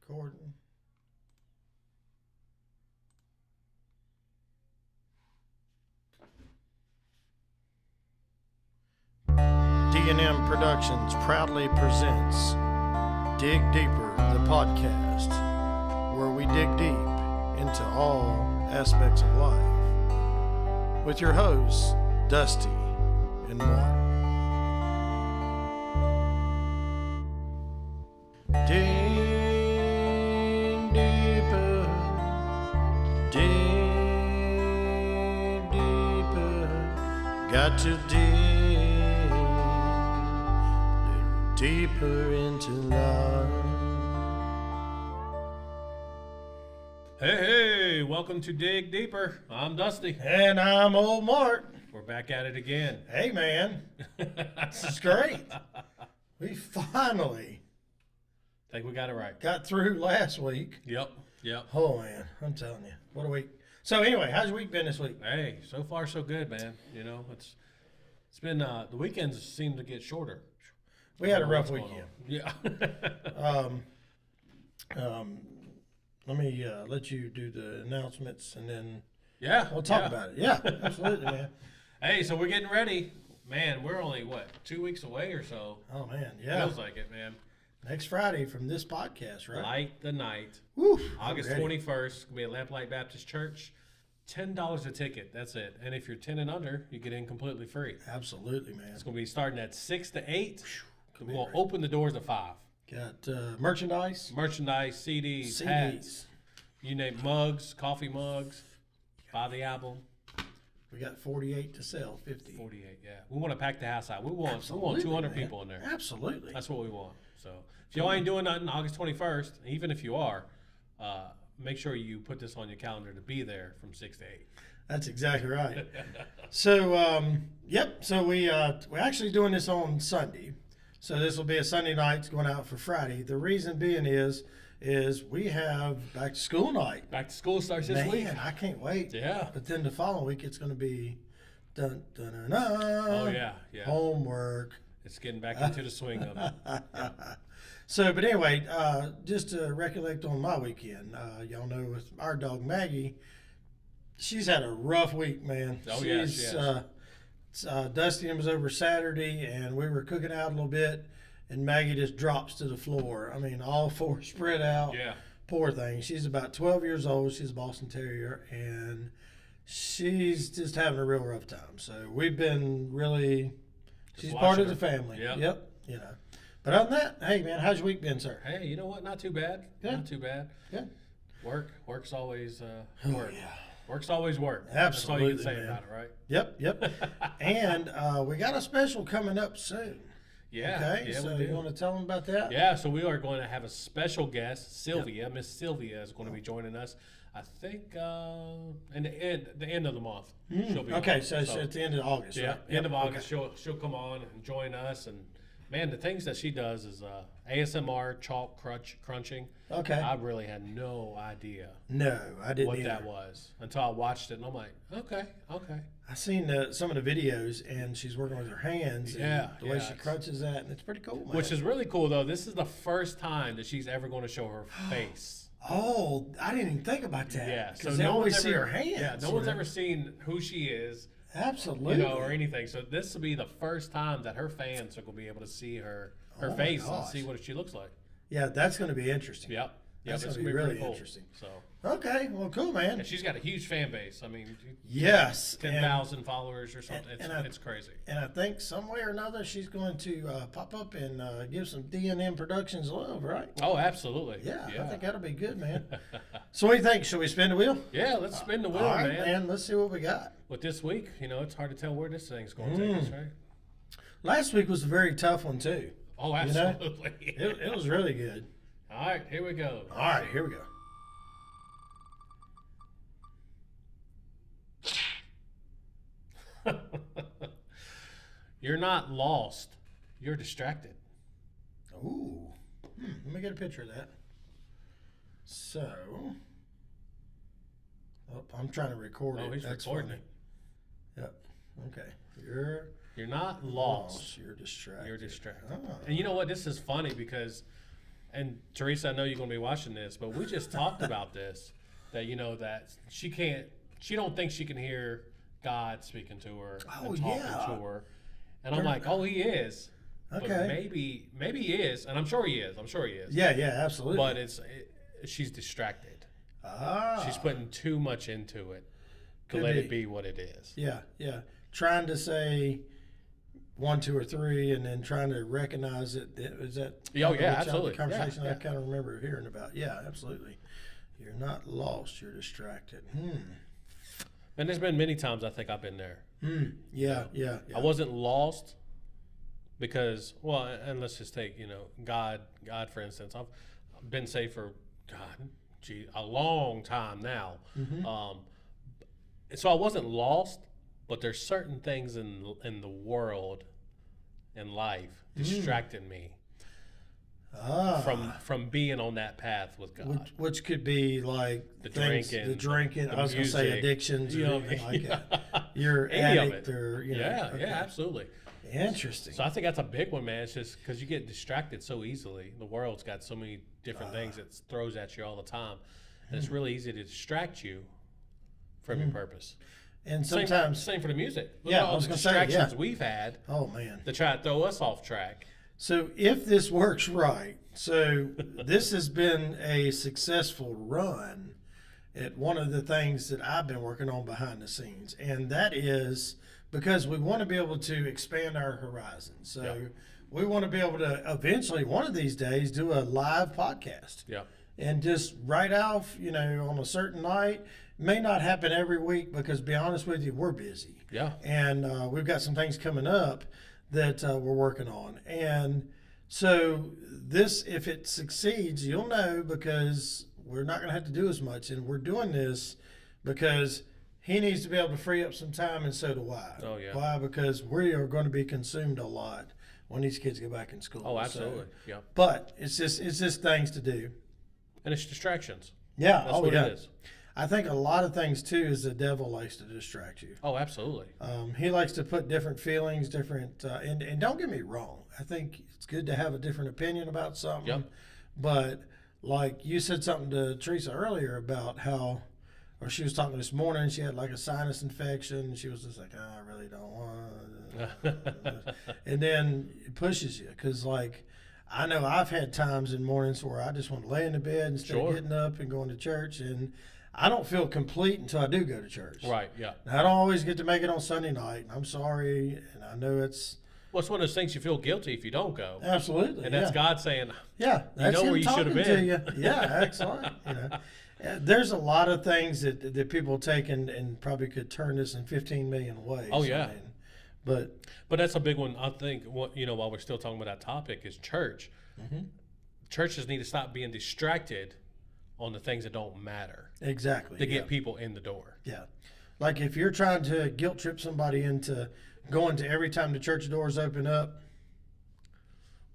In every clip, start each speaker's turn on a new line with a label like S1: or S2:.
S1: Recording. D&M Productions proudly presents Dig Deeper, the podcast, where we dig deep into all aspects of life, with your hosts, Dusty and Mark. Dig deeper, dig deeper, got to dig deeper into life.
S2: Hey, welcome to Dig Deeper. I'm Dusty.
S1: And I'm old Mark.
S2: We're back at it again.
S1: Hey man, this is great. We finally
S2: Think we got it right.
S1: got through last week.
S2: Yep.
S1: Oh man, I'm telling you, what a week. So anyway, how's your week been this week?
S2: Hey, so far so good, man. You know, it's been the weekends seem to get shorter.
S1: We had a rough
S2: What's going
S1: weekend.
S2: on? Yeah.
S1: Let me let you do the announcements and then
S2: Yeah.
S1: we'll talk about it. Yeah, absolutely, man.
S2: Hey, so we're getting ready. Man, we're only, 2 weeks away or so?
S1: Oh man, yeah.
S2: Feels like it, man.
S1: Next Friday from this podcast, right?
S2: Light the night.
S1: Woo,
S2: August
S1: I'm ready.
S2: 21st, gonna be at Lamplight Baptist Church. $10 a ticket. That's it. And if you're 10 and under, you get in completely free.
S1: Absolutely, man.
S2: It's going to be starting at 6 to 8.
S1: Could be
S2: We'll
S1: great.
S2: open the doors at 5.
S1: Got merchandise,
S2: Merchandise, CDs, hats, you name mugs, coffee mugs. Buy the album.
S1: We got 48 to sell, 50.
S2: 48, yeah. We want to pack the house out. We want
S1: Absolutely,
S2: 200
S1: man.
S2: people in there.
S1: Absolutely.
S2: That's what we want. So if y'all ain't doing nothing August 21st, even if you are, make sure you put this on your calendar to be there from 6 to 8.
S1: That's exactly right. So, yep. So we're actually doing this on Sunday. So this will be a Sunday night. It's going out for Friday. The reason being is we have back to school night.
S2: Back to school starts this
S1: Man,
S2: week.
S1: I can't wait.
S2: Yeah.
S1: But then the following week it's going to be dun dun dun dun.
S2: Oh, yeah.
S1: Homework.
S2: It's getting back into the swing of it.
S1: So, but anyway, just to recollect on my weekend, y'all know with our dog Maggie, she's had a rough week, man.
S2: Oh, yeah, she has.
S1: Dusty was over Saturday, and we were cooking out a little bit, and Maggie just drops to the floor. I mean, all four spread out.
S2: Yeah.
S1: Poor thing. She's about 12 years old. She's a Boston Terrier, and she's just having a real rough time. So we've been really, she's part of the
S2: watching her.
S1: family.
S2: Yep.
S1: Yep. You know. But other than that, hey, man, how's your week been, sir?
S2: Hey, you know what? Not too bad.
S1: Yeah.
S2: Not too bad.
S1: Yeah.
S2: Work's always
S1: Oh,
S2: work.
S1: yeah.
S2: Work's always work.
S1: Absolutely,
S2: That's all you can say
S1: man.
S2: about it, right?
S1: Yep. And we got a special coming up soon.
S2: Yeah.
S1: Okay.
S2: Yeah,
S1: So
S2: we
S1: you
S2: do.
S1: want to tell them about that?
S2: Yeah, so we are going to have a special guest, Sylvia. Miss Sylvia is going to be joining us. I think in the end of the month. She'll be
S1: Okay.
S2: on.
S1: So it's at the end of August,
S2: yeah,
S1: right?
S2: end of
S1: Yep,
S2: August she'll come on and join us. And man, the things that she does is ASMR chalk crunching.
S1: Okay.
S2: I really had no idea
S1: No, I didn't
S2: what
S1: either.
S2: that was until I watched it, and I'm like, okay.
S1: I seen some of the videos, and she's working with her hands. And
S2: Yeah,
S1: the way
S2: yeah,
S1: she
S2: it's-
S1: crunches that, and it's pretty cool, man.
S2: Which is really cool, though. This is the first time that she's ever going to show her face.
S1: Oh, I didn't even think about that.
S2: Yeah, so
S1: because they
S2: no
S1: always
S2: one's
S1: see
S2: ever,
S1: her hands.
S2: Yeah, no
S1: you
S2: one's
S1: know?
S2: ever seen who she is,
S1: Absolutely.
S2: or anything. So this will be the first time that her fans are going to be able to see her
S1: Oh my
S2: face and
S1: gosh.
S2: see what she looks like.
S1: Yeah, that's going to be interesting.
S2: Yep.
S1: That's
S2: it's
S1: gonna be
S2: pretty
S1: really
S2: cool.
S1: interesting.
S2: So,
S1: Okay, well, cool, man.
S2: and she's got a huge fan base. I mean,
S1: Yes.
S2: 10,000 followers or something.
S1: and
S2: It's crazy.
S1: And I think some way or another she's going to pop up and give some D&M Productions love, right?
S2: Oh, absolutely.
S1: Yeah,
S2: Yeah.
S1: I think that'll be good, man. So what do you think? Should we spin the wheel?
S2: Yeah, let's spin the wheel,
S1: All right,
S2: man.
S1: Let's see what we got.
S2: With this week, it's hard to tell where this thing's going to take us, right?
S1: Last week was a very tough one, too.
S2: Oh,
S1: know?
S2: absolutely.
S1: It was really good.
S2: All right, here we go.
S1: All right, here we go.
S2: You're not lost. You're distracted.
S1: Ooh. Let me get a picture of that. So. Oh, I'm trying to record it.
S2: Oh, he's
S1: That's
S2: recording
S1: funny.
S2: it.
S1: Yep. Okay.
S2: You're not lost.
S1: You're distracted.
S2: You're distracted.
S1: Oh.
S2: And you know what? This is funny because and Teresa, I know you're going to be watching this, but we just talked about this, that, that she don't think she can hear God speaking to her
S1: Oh,
S2: and talking
S1: yeah.
S2: to her. And I'm like, oh, he is.
S1: Okay.
S2: But maybe he is, and I'm sure he is.
S1: Yeah, absolutely.
S2: But she's distracted. She's putting too much into it to
S1: Could
S2: let
S1: be.
S2: it be what it is.
S1: Yeah. Trying to say 1, 2, or 3, and then trying to recognize it. Is that?
S2: Oh, yeah,
S1: the
S2: absolutely.
S1: Conversation
S2: Yeah.
S1: I kind of remember hearing about. Yeah, absolutely. You're not lost. You're distracted.
S2: And there's been many times I think I've been there.
S1: Yeah.
S2: I wasn't lost because, well, and let's just take, God, for instance. I've been saved for, a long time now. So I wasn't lost, but there's certain things in the world, in life, distracting me from being on that path with God.
S1: Which could be like
S2: The
S1: things,
S2: drinking,
S1: the drinking.
S2: the
S1: I was going to say
S2: music,
S1: addictions or anything like that. You're
S2: Any of
S1: addict
S2: it.
S1: or
S2: Yeah,
S1: okay.
S2: absolutely.
S1: Interesting.
S2: So I think that's a big one, man. It's just because you get distracted so easily. The world's got so many different things it throws at you all the time. And it's really easy to distract you from your purpose.
S1: And sometimes,
S2: Same for the music. Look
S1: Yeah,
S2: at
S1: I
S2: all
S1: was
S2: the
S1: gonna say,
S2: distractions
S1: yeah.
S2: we've had
S1: oh man.
S2: to try to throw us off track.
S1: So if this works right, so this has been a successful run at one of the things that I've been working on behind the scenes, and that is because we want to be able to expand our horizons. So
S2: Yeah.
S1: we want to be able to eventually, one of these days, do a live podcast.
S2: Yeah.
S1: And just right off, on a certain night. May not happen every week because, to be honest with you, we're busy.
S2: Yeah.
S1: And we've got some things coming up that we're working on. And so this, if it succeeds, you'll know because we're not going to have to do as much. And we're doing this because he needs to be able to free up some time, and so do I.
S2: Oh, yeah.
S1: Why? Because we are going to be consumed a lot when these kids get back in school.
S2: Oh, absolutely.
S1: So,
S2: Yeah.
S1: but it's just things to do.
S2: And it's distractions.
S1: Yeah.
S2: That's what it is.
S1: I think a lot of things too is the devil likes to distract you.
S2: Oh, absolutely.
S1: He likes to put different feelings, and don't get me wrong. I think it's good to have a different opinion about something.
S2: Yep.
S1: But like you said something to Teresa earlier about how, or she was talking this morning, she had like a sinus infection. She was just like, I really don't want to. And then it pushes you because like, I know I've had times in mornings where I just want to lay in the bed instead
S2: Sure.
S1: of getting up and going to church, and I don't feel complete until I do go to church.
S2: Right, yeah.
S1: Now, I don't always get to make it on Sunday night. I'm sorry, and I know it's
S2: Well, it's one of those things you feel guilty if you don't go.
S1: absolutely.
S2: And that's
S1: yeah.
S2: God saying,
S1: Yeah, that's
S2: know
S1: him
S2: where you should have
S1: talking
S2: been.
S1: to you. Yeah, excellent. There's a lot of things that people take and probably could turn this in 15 million ways.
S2: Oh, yeah.
S1: But
S2: But that's a big one. I think while we're still talking about that topic is church. Churches need to stop being distracted on the things that don't matter
S1: exactly.
S2: to get people in the door.
S1: Yeah. Like if you're trying to guilt trip somebody into going to every time the church doors open up,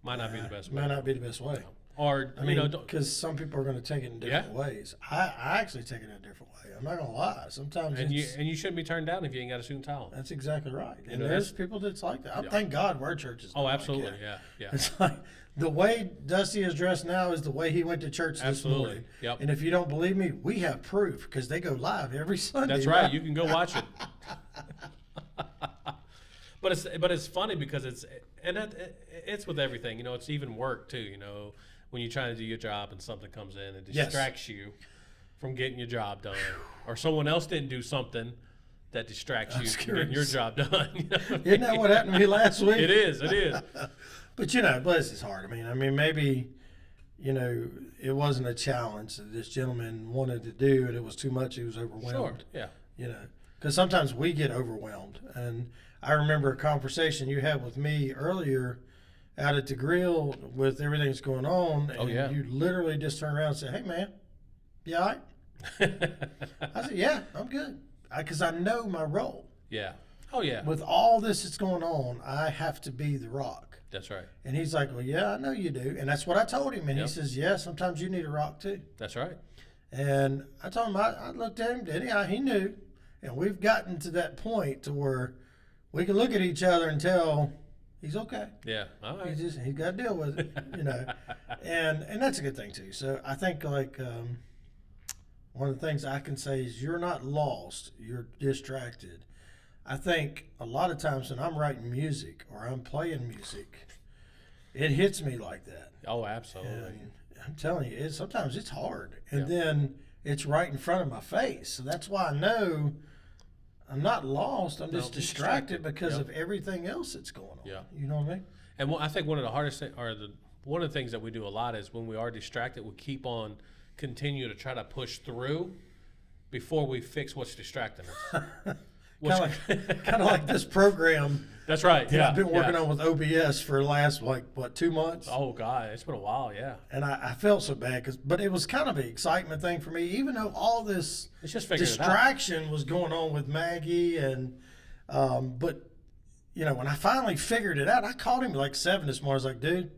S2: Might not be the best way.
S1: might not be the best way.
S2: Or,
S1: I mean, because some people are going to take it in different
S2: Yeah.
S1: ways. I actually take it in a different way. I'm not going to lie. Sometimes
S2: and
S1: it's,
S2: you shouldn't be turned down if you ain't got a suit and tie on.
S1: that's exactly right. And
S2: know,
S1: there's people that's like that.
S2: Yeah.
S1: Thank God our church is
S2: Oh,
S1: not like
S2: absolutely.
S1: that.
S2: Yeah.
S1: It's like the way Dusty is dressed now is the way he went to church this
S2: Absolutely.
S1: morning.
S2: Yep.
S1: And if you don't believe me, we have proof because they go live every Sunday.
S2: That's right.
S1: night.
S2: You can go watch it. But it's funny because it's with everything. It's even work too. When you're trying to do your job and something comes in and
S1: Yes.
S2: distracts you from getting your job done, or someone else didn't do something that distracts you from getting your
S1: curious.
S2: job done.
S1: Isn't that what happened to me last week?
S2: It is. It is.
S1: But bless his heart. I mean, maybe, it wasn't a challenge that this gentleman wanted to do, and it was too much. He was
S2: Sure.
S1: overwhelmed.
S2: Yeah.
S1: Because sometimes we get overwhelmed. And I remember a conversation you had with me earlier out at the grill with everything that's going on. And
S2: Oh, yeah.
S1: you literally just turn around and say, hey, man, you all right? I said, yeah, I'm good. Because I know my role.
S2: Yeah. Oh yeah.
S1: With all this that's going on, I have to be the rock.
S2: That's right.
S1: And he's like, well, yeah, I know you do. And that's what I told him. And
S2: Yep.
S1: he says, yeah, sometimes you need a rock too.
S2: That's right.
S1: And I told him, I looked at him, did he? He knew. And we've gotten to that point to where we can look at each other and tell He's okay.
S2: Yeah. All right.
S1: He's got to deal with it, and that's a good thing too. So I think one of the things I can say is you're not lost, you're distracted. I think a lot of times when I'm writing music or I'm playing music, it hits me like that.
S2: Oh, absolutely.
S1: And I'm telling you, sometimes it's hard, and
S2: Yeah.
S1: then it's right in front of my face. So that's why I know I'm not lost. I'm just
S2: No,
S1: distracted because
S2: Yep.
S1: of everything else that's going on.
S2: Yeah.
S1: You know what I mean?
S2: And I think one of the hardest things, one of the things that we do a lot is when we are distracted, we keep on continue to try to push through before we fix what's distracting us.
S1: Kind of like this program.
S2: That's right.
S1: that
S2: Yeah.
S1: I've been working
S2: yeah.
S1: on with OBS for the last 2 months.
S2: Oh God, it's been a while. Yeah.
S1: And I felt so bad but it was kind of an excitement thing for me, even though all this
S2: It's just figuring it out.
S1: distraction was going on with Maggie but when I finally figured it out, I called him like 7 this morning. I was like, dude,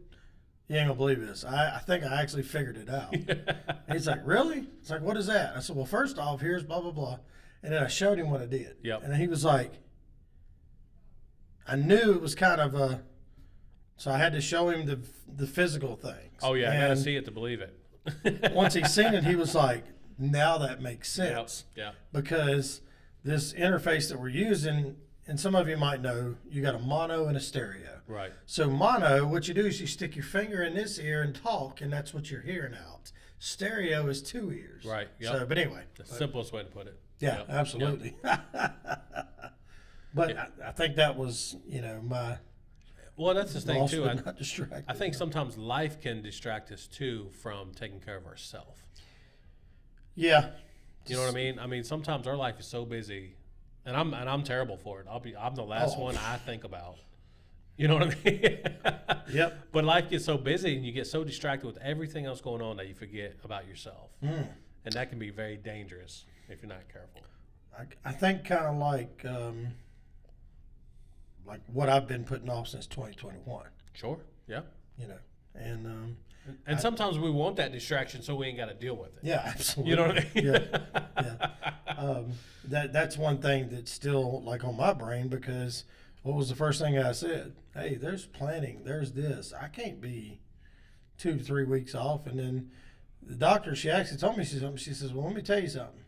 S1: you ain't gonna believe this. I think I actually figured it out. And he's like, really? It's like, what is that? I said, well, first off, here's blah, blah, blah. And then I showed him what I did.
S2: Yep.
S1: And he was like, I knew it was kind of so I had to show him the physical things.
S2: Oh yeah, I gotta
S1: And
S2: see it to believe it.
S1: once he seen it, he was like, now that makes sense.
S2: Yeah.
S1: Because this interface that we're using, and some of you might know, you got a mono and a stereo.
S2: Right.
S1: So mono, what you do is you stick your finger in this ear and talk, and that's what you're hearing out. Stereo is 2 ears.
S2: Right, yep.
S1: So, but anyway.
S2: The simplest way to put it.
S1: Yeah,
S2: Yep.
S1: absolutely. But I think that was, my
S2: Well, that's the thing
S1: lost
S2: too.
S1: but not distracted.
S2: I think sometimes life can distract us too from taking care of ourselves.
S1: Yeah.
S2: You know what I mean? I mean, sometimes our life is so busy, and I'm terrible for it. I'm the last
S1: Oh.
S2: one I think about. You know what I mean?
S1: Yep.
S2: But life gets so busy, and you get so distracted with everything else going on that you forget about yourself, and that can be very dangerous if you're not careful.
S1: I think kind of like what I've been putting off since 2021,
S2: Sure. Yeah.
S1: and
S2: And sometimes we want that distraction so we ain't got to deal with it.
S1: yeah, absolutely.
S2: You know what I mean?
S1: Yeah. That's one thing that's still like on my brain, because what was the first thing I said? Hey, there's planning, there's this. I can't be 2 to 3 weeks off. And then the doctor, she actually told me something. She says, well, let me tell you something.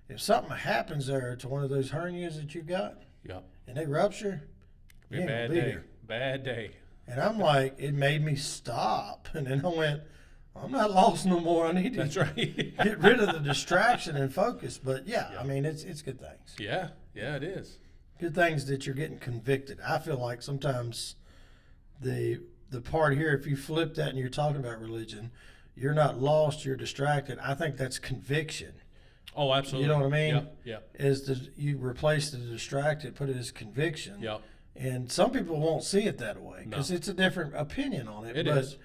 S1: If something happens there to one of those hernias that you've got
S2: Yep.
S1: and they rupture,
S2: Be
S1: you
S2: a
S1: ain't
S2: bad
S1: gonna be
S2: day.
S1: here.
S2: Bad day.
S1: And I'm like, it made me stop. And then I went, I'm not lost no more. I need to
S2: That's right.
S1: get rid of the distraction and focus. But yeah,
S2: Yeah.
S1: I mean, it's good things.
S2: Yeah. Yeah, it is.
S1: Good things that you're getting convicted. I feel like sometimes the part here, if you flip that and you're talking about religion, you're not lost, you're distracted. I think that's conviction.
S2: Oh, absolutely.
S1: You know what I mean?
S2: Yep. Yep.
S1: You replace the distracted, put it as conviction.
S2: Yep.
S1: And some people won't see it that way because
S2: No.
S1: it's a different opinion on it.
S2: It
S1: but,
S2: is.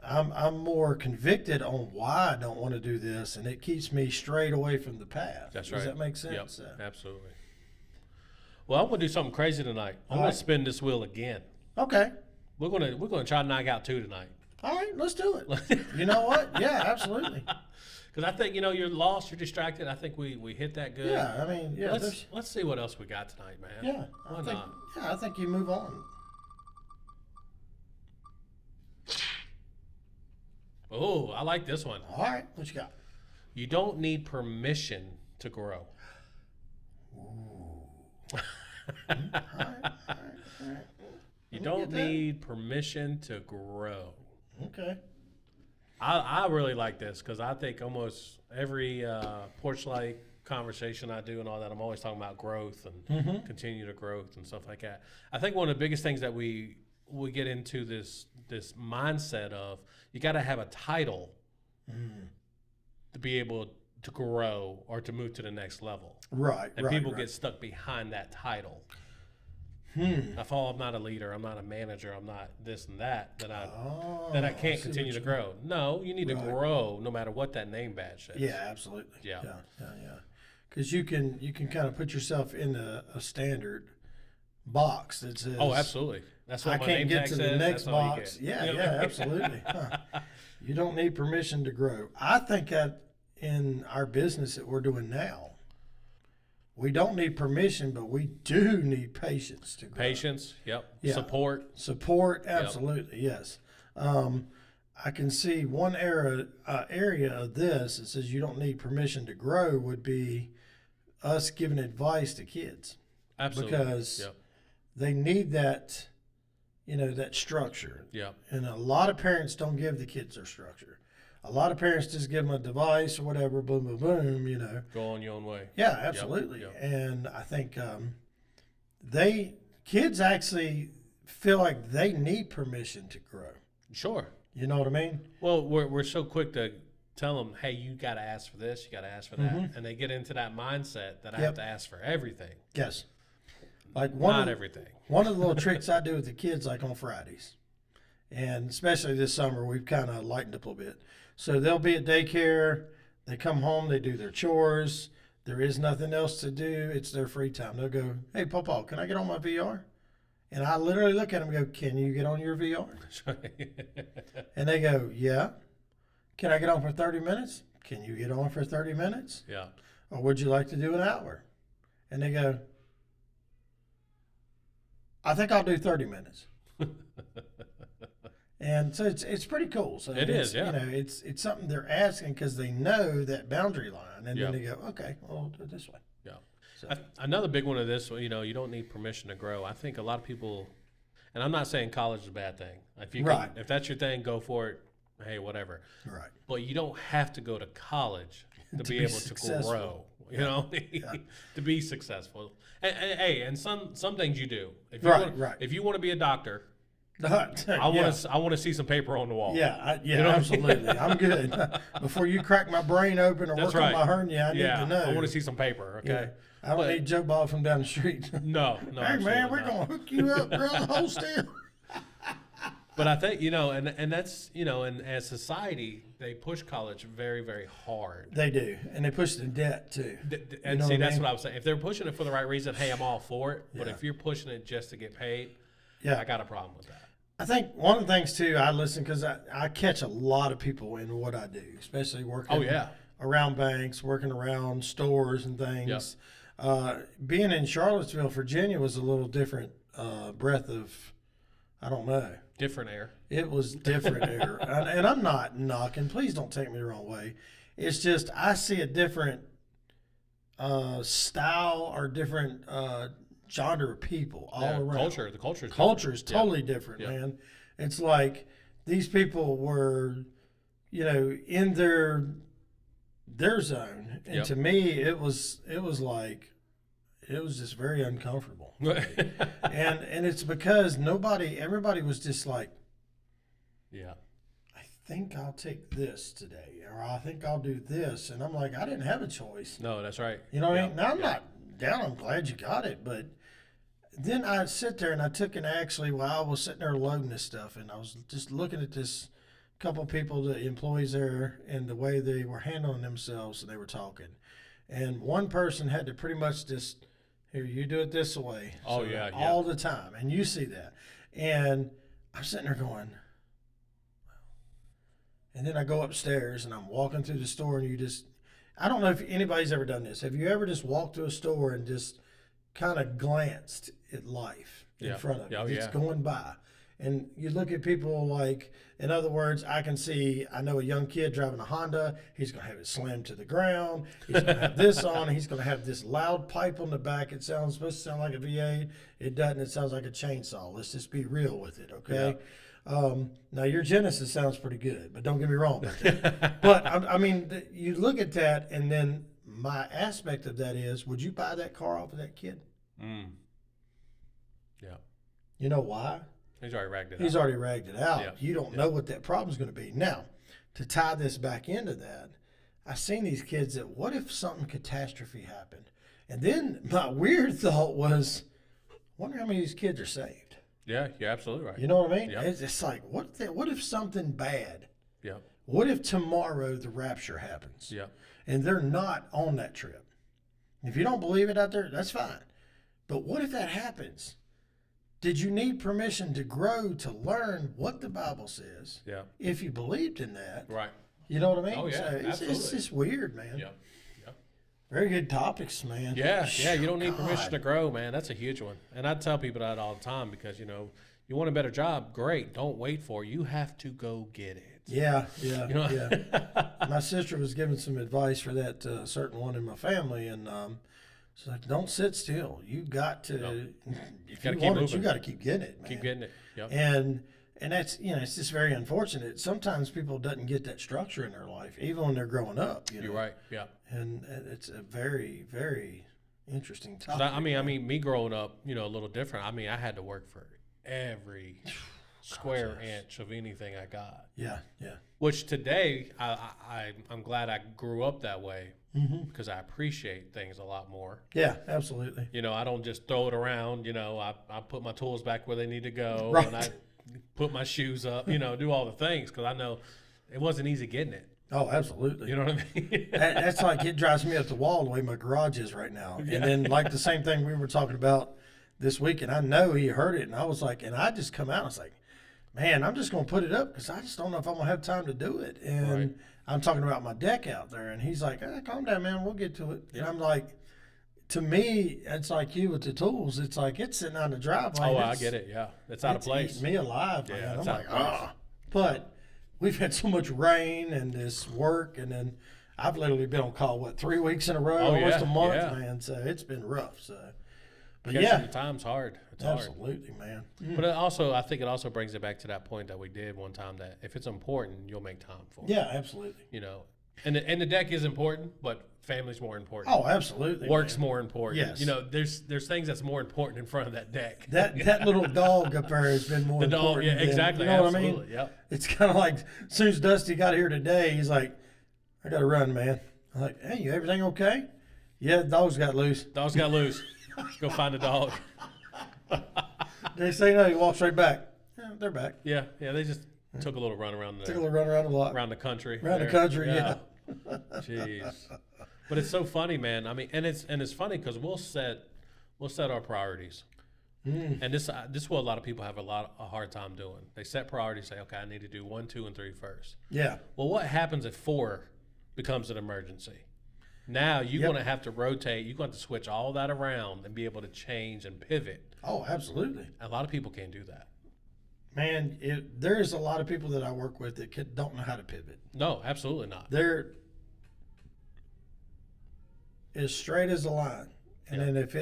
S1: I'm more convicted on why I don't want to do this, and it keeps me straight away from the path.
S2: That's
S1: Does
S2: right.
S1: that make sense?
S2: Yep. Absolutely. Well, I'm gonna do something crazy tonight. I'm
S1: All
S2: gonna
S1: right.
S2: spin this wheel again.
S1: Okay.
S2: We're gonna try to knock out 2 tonight.
S1: All right, let's do it. You know what? Yeah, absolutely.
S2: Because I think you're lost, you're distracted. I think we hit that good.
S1: Yeah, I mean, yeah,
S2: Let's see what else we got tonight, man.
S1: yeah.
S2: Why not?
S1: I think you move on.
S2: Oh, I like this one.
S1: All right, what you got?
S2: You don't need permission to grow.
S1: All right.
S2: You
S1: me
S2: don't
S1: get that.
S2: need permission to grow.
S1: Okay.
S2: I really like this because I think almost every porch light conversation I do and all that, I'm always talking about growth and continue to growth and stuff like that. I think one of the biggest things that we get into this mindset of you got to have a title to be able to grow or to move to the next level.
S1: Right.
S2: And
S1: right,
S2: people
S1: right.
S2: get stuck behind that title. If I'm not a leader, I'm not a manager, I'm not this and that, then I can't
S1: see
S2: continue
S1: what
S2: to
S1: you-
S2: grow. No, you need to
S1: Right.
S2: grow no matter what that name badge says.
S1: Yeah, absolutely.
S2: Yeah.
S1: Yeah. Because you can kind of put yourself in a standard box that says,
S2: Oh, absolutely. That's what
S1: I
S2: my
S1: can't
S2: name
S1: get
S2: tag
S1: to
S2: says.
S1: the next
S2: That's all you
S1: box.
S2: get.
S1: Yeah,
S2: You know?
S1: yeah, absolutely. Huh. You don't need permission to grow. I think that in our business that we're doing now, we don't need permission, but we do need patience to grow.
S2: Patience. Yep.
S1: Yeah. Support, absolutely, yes. I can see one area of this that says you don't need permission to grow would be us giving advice to kids.
S2: Absolutely.
S1: Because
S2: Yep.
S1: they need that, that structure.
S2: Yep.
S1: And a lot of parents don't give the kids their structure. A lot of parents just give them a device or whatever, boom, boom, boom,
S2: Go on your own way.
S1: Yeah, absolutely.
S2: Yep.
S1: And I think kids actually feel like they need permission to grow.
S2: Sure.
S1: You know what I mean?
S2: Well, we're so quick to tell them, hey, you got to ask for this, you got to ask for that. And they get into that mindset that I have to ask for everything.
S1: Yes. Like
S2: everything.
S1: One of the little tricks I do with the kids, like on Fridays, and especially this summer, we've kind of lightened up a little bit. So they'll be at daycare, they come home, they do their chores. There is nothing else to do. It's their free time. They'll go, hey, Papa, can I get on my VR? And I literally look at them and go, can you get on your VR? And they go, yeah. Can I get on for 30 minutes? Can you get on for 30 minutes?
S2: Yeah.
S1: Or would you like to do an hour? And they go, I think I'll do 30 minutes. And so it's pretty cool. So
S2: it is, yeah.
S1: It's something they're asking because they know that boundary line. And then they go, okay, well, we'll do it this way.
S2: Yeah.
S1: So.
S2: Another big one of this, you don't need permission to grow. I think a lot of people, and I'm not saying college is a bad thing. If that's your thing, go for it. Hey, whatever.
S1: Right.
S2: But you don't have to go to college to be able
S1: successful.
S2: to grow. To be successful. And some things you do. If you want to be a doctor, I want to see some paper on the wall.
S1: Yeah, absolutely. I'm good. Before you crack my brain open or work on my hernia, I need to know.
S2: I want to see some paper. Okay.
S1: Yeah. I don't need Joe Bob from down the street.
S2: No.
S1: Hey man, we're gonna hook you up, bro. Hold still.
S2: But I think and that's and as society, they push college very, very hard.
S1: They do, and they push the debt too.
S2: And see, that's what I was saying. If they're pushing it for the right reason, hey, I'm all for it. But if you're pushing it just to get paid, I got a problem with that.
S1: I think one of the things too, I listen because I catch a lot of people in what I do, especially working around banks, working around stores and things. Being in Charlottesville, Virginia was a little different breath of, I don't know.
S2: Different air.
S1: It was different air. And I'm not knocking. Please don't take me the wrong way. It's just I see a different style or different genre of people all around.
S2: The
S1: culture is totally different, man. It's like these people were, in their zone, and to me, it was just very uncomfortable. and it's because everybody was just like, I think I'll take this today, or I think I'll do this, and I'm like, I didn't have a choice.
S2: No, that's right.
S1: You know what I mean? Now I'm not down. I'm glad you got it, but then I sit there and I took and while I was sitting there loading this stuff, and I was just looking at this couple people, the employees there, and the way they were handling themselves, and they were talking, and one person had to pretty much just, here, you do it this way.
S2: Oh,
S1: all the time, and you see that, and I'm sitting there going. And then I go upstairs and I'm walking through the store, and I don't know if anybody's ever done this. Have you ever just walked to a store and just kind of glanced at life in front of you? It's going by. And you look at people like, in other words, I know a young kid driving a Honda. He's going to have it slammed to the ground. He's going to have this on. He's going to have this loud pipe on the back. It's supposed to sound like a V8. It doesn't. It sounds like a chainsaw. Let's just be real with it, okay? Yeah. Now, your Genesis sounds pretty good, but don't get me wrong about that. But, I mean, you look at that, and then my aspect of that is, would you buy that car off of that kid?
S2: Yeah.
S1: You know why?
S2: He's already ragged it out.
S1: Yeah. You don't know what that problem's going to be. Now, to tie this back into that, I've seen these kids that, what if something catastrophe happened? And then my weird thought was, wonder how many of these kids are saved.
S2: Yeah, you're absolutely right.
S1: You know what I mean?
S2: Yep.
S1: It's like, what if something bad?
S2: Yeah.
S1: What if tomorrow the rapture happens?
S2: Yeah.
S1: And they're not on that trip? If you don't believe it out there, that's fine. But what if that happens? Did you need permission to grow, to learn what the Bible says?
S2: Yeah.
S1: If you believed in that.
S2: Right.
S1: You know what I mean?
S2: Oh, yeah,
S1: so it's just weird, man.
S2: Yeah. Yeah.
S1: Very good topics, man.
S2: Yeah, yeah. You don't need
S1: God.
S2: permission to grow, man. That's a huge one. And I tell people that all the time because you want a better job, great. Don't wait for it. You have to go get it.
S1: Yeah.
S2: Yeah.
S1: My sister was giving some advice for that certain one in my family, and she's like, "Don't sit still. You got to.
S2: No.
S1: If
S2: Gotta
S1: you
S2: keep
S1: want it,
S2: moving.
S1: you got to keep getting it, man.
S2: Keep getting it. Yep.
S1: And that's it's just very unfortunate. Sometimes people doesn't get that structure in their life, even when they're growing up.
S2: You're right. Yeah.
S1: And it's a very, very interesting topic.
S2: I mean, me growing up, a little different. I mean, I had to work for every square inch of anything I got.
S1: Yeah.
S2: Which today, I'm glad I grew up that way because I appreciate things a lot more.
S1: Yeah, absolutely.
S2: I don't just throw it around. I put my tools back where they need to go,
S1: Right.
S2: and I put my shoes up. Do all the things because I know it wasn't easy getting it.
S1: Oh, absolutely.
S2: You know what I mean?
S1: That's like it drives me up the wall the way my garage is right now.
S2: Yeah.
S1: And then like the same thing we were talking about this week, and I know he heard it, and I was like, and I just come out, and I was like, man, I'm just going to put it up because I just don't know if I'm going to have time to do it. And
S2: Right.
S1: I'm talking about my deck out there, and he's like, calm down, man, we'll get to it. And I'm like, to me, it's like you with the tools. It's like it's sitting on the driveway.
S2: Oh, I get it. Yeah, it's out of place.
S1: Eating me alive, man.
S2: Yeah,
S1: I'm
S2: it's out
S1: like,
S2: of place.
S1: ah. But we've had so much rain and this work, and then I've literally been on call 3 weeks in a row,
S2: Oh,
S1: almost
S2: yeah,
S1: a month,
S2: yeah.
S1: man. So it's been rough. So, but
S2: Catching
S1: yeah,
S2: the time's hard. It's hard.
S1: absolutely, man.
S2: But I think it also brings it back to that point that we did one time that if it's important, you'll make time for it.
S1: Yeah, absolutely.
S2: And the deck is important, but family's more important.
S1: Oh, absolutely.
S2: Work's
S1: man.
S2: more important.
S1: Yes.
S2: There's things that's more important in front of that deck.
S1: That little dog up there has been more
S2: The dog,
S1: important.
S2: yeah,
S1: than-
S2: exactly.
S1: You know
S2: Absolutely.
S1: what I mean?
S2: Yep.
S1: It's kind of like as soon as Dusty got here today, he's like, I got to run, man. I'm like, hey, everything okay? Yeah, the dog's got loose.
S2: Dogs got loose. Go find the dog.
S1: They say no, he walks right back. Yeah, they're back.
S2: Yeah, they just took a little run around
S1: Took a little run around the block.
S2: around the country.
S1: Around the
S2: there.
S1: country, yeah.
S2: Jeez. But it's so funny, man. I mean, and it's funny because we'll set our priorities, and this is what a lot of people have a hard time doing. They set priorities, say, okay, I need to do 1, 2, and 3 first.
S1: Yeah.
S2: Well, what happens if 4 becomes an emergency? Now you're going to have to rotate. You're going to have to switch all that around and be able to change and pivot.
S1: Oh, absolutely.
S2: A lot of people can't do that.
S1: Man, there's a lot of people that I work with that don't know how to pivot.
S2: No, absolutely not.
S1: They're as straight as a line. And
S2: Yeah.
S1: then if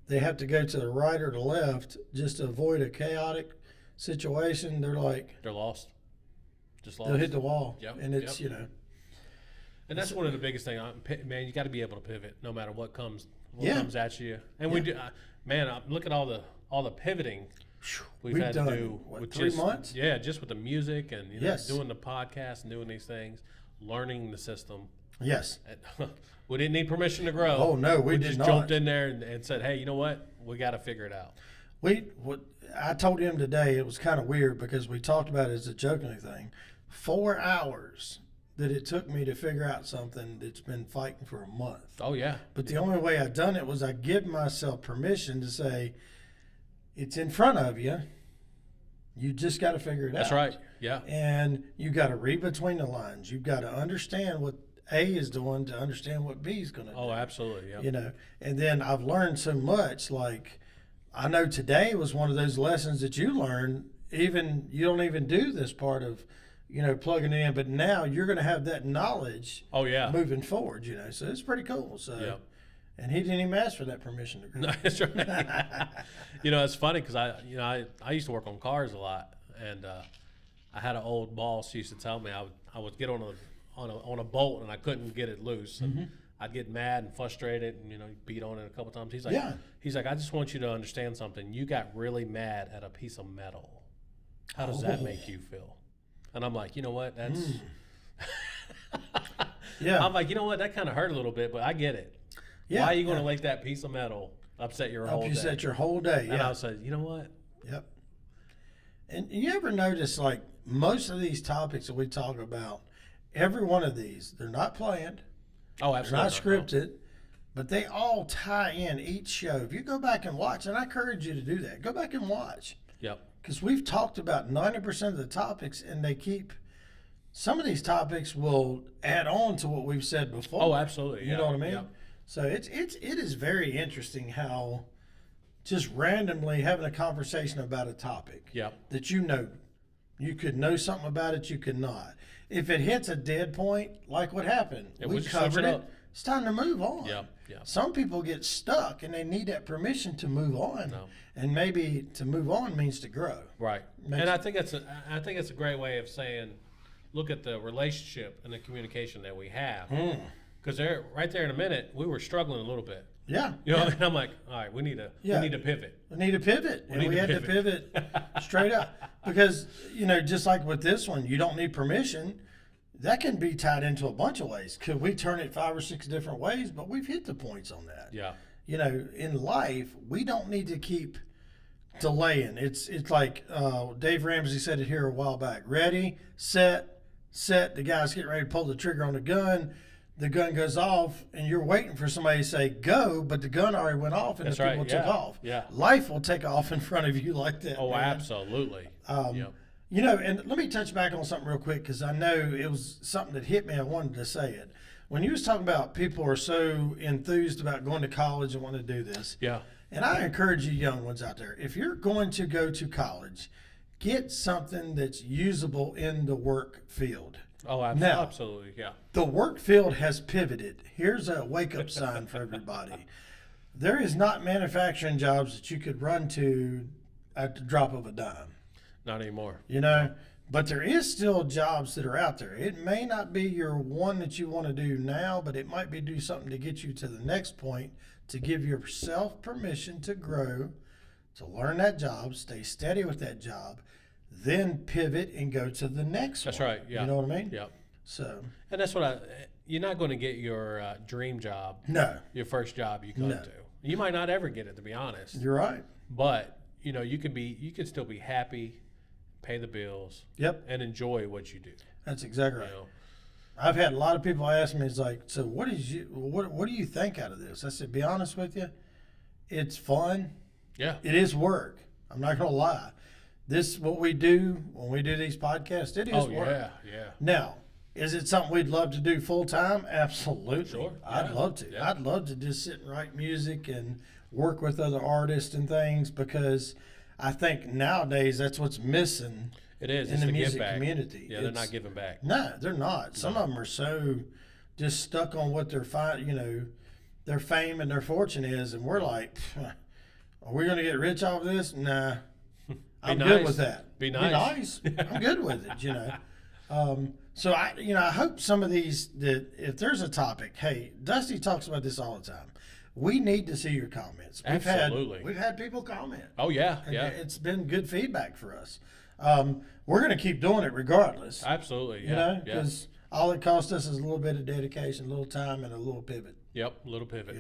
S1: they have to go to the right or the left just to avoid a chaotic situation, they're like,
S2: They're lost. Just lost.
S1: they'll hit the wall.
S2: Yep,
S1: And it's,
S2: yep. And that's one of the biggest things, man. You got to be able to pivot no matter what comes at you. And we do, man. Look at all the pivoting we've had
S1: done,
S2: to do with
S1: 3 months?
S2: Yeah, just with the music and
S1: Yes.
S2: doing the podcast and doing these things, learning the system.
S1: Yes.
S2: And we didn't need permission to grow.
S1: Oh, no, we did
S2: just
S1: not.
S2: jumped in there and said, hey, you know what? We got to figure it out.
S1: I told him today, it was kind of weird because we talked about it as a joking thing. 4 hours that it took me to figure out something that's been fighting for a month.
S2: Oh yeah.
S1: But the only way I done it was I give myself permission to say, it's in front of you. You just got to figure it
S2: That's
S1: out.
S2: right. Yeah.
S1: And you got to read between the lines. You've got to understand what A is doing to understand what B is going to do.
S2: Oh, absolutely. Yeah.
S1: And then I've learned so much. Like, I know today was one of those lessons that you learned. Even you don't even do this part of, plugging in, but now you're going to have that knowledge.
S2: Oh yeah.
S1: Moving forward, so it's pretty cool. So,
S2: Yeah.
S1: And he didn't even ask for that permission to go.
S2: No, that's right. It's funny because I used to work on cars a lot, and I had an old boss who used to tell me I would get on a bolt and I couldn't get it loose, and I'd get mad and frustrated, and beat on it a couple times. He's like, I just want you to understand something. You got really mad at a piece of metal. How does that make you feel? And I'm like, you know what? That's.
S1: Yeah.
S2: I'm like, you know what? That kind of hurt a little bit, but I get it.
S1: Yeah.
S2: Why are you going to let that piece of metal upset your whole day?
S1: Upset your whole day.
S2: And I
S1: Yeah.
S2: was like, you know what?
S1: Yep. And you ever notice, like, most of these topics that we talk about, every one of these, they're not planned,
S2: Oh,
S1: they're
S2: absolutely.
S1: not scripted, but they all tie in each show. If you go back and watch, and I encourage you to do that, go back and watch.
S2: Yep.
S1: Because we've talked about 90% of the topics, and they keep some of these topics will add on to what we've said before.
S2: Oh, absolutely.
S1: You
S2: yeah.
S1: know what I mean?
S2: Yeah.
S1: So it is very interesting how just randomly having a conversation about a topic
S2: Yeah.
S1: that you could know something about it, you could not. If it hits a dead point, like what happened,
S2: Yeah,
S1: we
S2: we just switch
S1: covered
S2: it
S1: it.
S2: up.
S1: It's time to move on.
S2: Yeah. Yeah.
S1: Some people get stuck and they need that permission to move on.
S2: No.
S1: And maybe to move on means to grow.
S2: Right.
S1: Makes-
S2: And I think it's a great way of saying, look at the relationship and the communication that we have. Because right there in a minute, we were struggling a little bit.
S1: Yeah.
S2: You know, and I'm like, all right, we need to pivot.
S1: We need to pivot. And
S2: need
S1: we
S2: to
S1: had to pivot straight up. Because, just like with this one, you don't need permission. That can be tied into a bunch of ways. Could we turn it 5 or 6 different ways? But we've hit the points on that.
S2: Yeah.
S1: In life, we don't need to keep delaying. It's like Dave Ramsey said it here a while back. Ready, set. The guy's getting ready to pull the trigger on the gun. The gun goes off, and you're waiting for somebody to say go, but the gun already went off, and
S2: That's
S1: the people
S2: right,
S1: took
S2: yeah,
S1: off.
S2: yeah.
S1: Life will take off in front of you like that.
S2: Oh,
S1: man.
S2: absolutely. Yep.
S1: And let me touch back on something real quick because I know it was something that hit me. I wanted to say it. When you was talking about people are so enthused about going to college and want to do this,
S2: Yeah.
S1: and I encourage you young ones out there, if you're going to go to college, get something that's usable in the work field.
S2: Oh,
S1: Now-
S2: absolutely. Yeah.
S1: The work field has pivoted. Here's a wake-up sign for everybody. There is not manufacturing jobs that you could run to at the drop of a dime.
S2: Not anymore.
S1: But there is still jobs that are out there. It may not be your one that you want to do now, but it might be do something to get you to the next point, to give yourself permission to grow, to learn that job, stay steady with that job, then pivot and go to the next
S2: That's
S1: one.
S2: right. Yeah.
S1: You know what I mean?
S2: Yep.
S1: So,
S2: And that's what you're not going to get your dream job,
S1: no,
S2: your first job you come
S1: No.
S2: to. You might not ever get it, to be honest.
S1: you're right.
S2: But, you can still be happy, pay the bills,
S1: Yep,
S2: and enjoy what you do.
S1: that's exactly
S2: You
S1: right.
S2: know?
S1: I've had a lot of people ask me, it's like, so what do you think out of this? I said, be honest with you, it's fun.
S2: Yeah.
S1: It is work. I'm not going to lie. This, what we do when we do these podcasts, it is
S2: Oh,
S1: work.
S2: yeah.
S1: Now, is it something we'd love to do full time? Absolutely.
S2: Sure,
S1: I'd
S2: yeah,
S1: love to.
S2: yeah.
S1: I'd love to just sit and write music and work with other artists and things, because I think nowadays that's what's missing
S2: It is.
S1: in
S2: It's
S1: the
S2: the give
S1: music
S2: back.
S1: community.
S2: Yeah, they're
S1: It's-
S2: not giving back.
S1: No, they're not. Some of them are so just stuck on what their their fame and their fortune is, and we're like, "Pff, are we going to get rich off of this? Nah, I'm good
S2: nice.
S1: with that.
S2: Be nice.
S1: I'm good with it. So I hope some of these, that if there's a topic, hey, Dusty talks about this all the time. We need to see your comments.
S2: Absolutely.
S1: We've had people comment.
S2: Oh, yeah.
S1: And
S2: Yeah.
S1: it's been good feedback for us. We're going to keep doing it regardless.
S2: Absolutely. Yeah.
S1: You know,
S2: yeah.
S1: because all it costs us is a little bit of dedication, a little time, and a little pivot.
S2: Yep. Little pivot.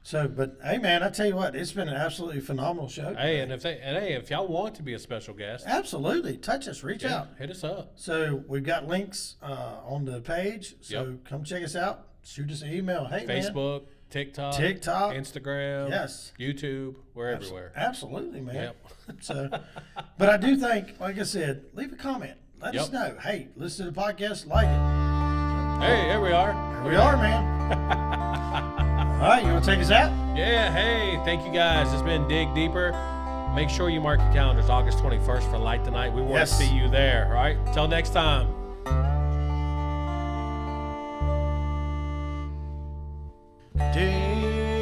S1: So, but hey, man, I tell you what, it's been an absolutely phenomenal show.
S2: Hey,
S1: today.
S2: and if y'all want to be a special guest,
S1: Absolutely, touch us, reach out.
S2: hit us up.
S1: So we've got links on the page. So
S2: Yep.
S1: come check us out. Shoot us an email. Hey, man.
S2: Facebook, TikTok, Instagram,
S1: Yes.
S2: YouTube, we're everywhere.
S1: Absolutely, man.
S2: Yep.
S1: So, but I do think, like I said, leave a comment. Let us
S2: Yep.
S1: know. Hey, listen to the podcast, like it.
S2: Hey, here we are.
S1: Here we are, man. All right, you want to take us out?
S2: Yeah, hey, thank you guys. It's been Dig Deeper. Make sure you mark your calendars August 21st for Light the Night. We want
S1: Yes.
S2: to see you there, all right? Till next time.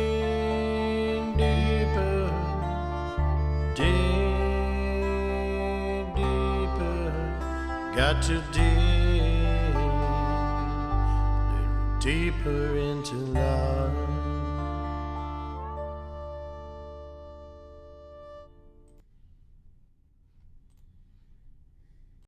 S1: Dig deeper, dig deeper, got to dig a little deeper into love.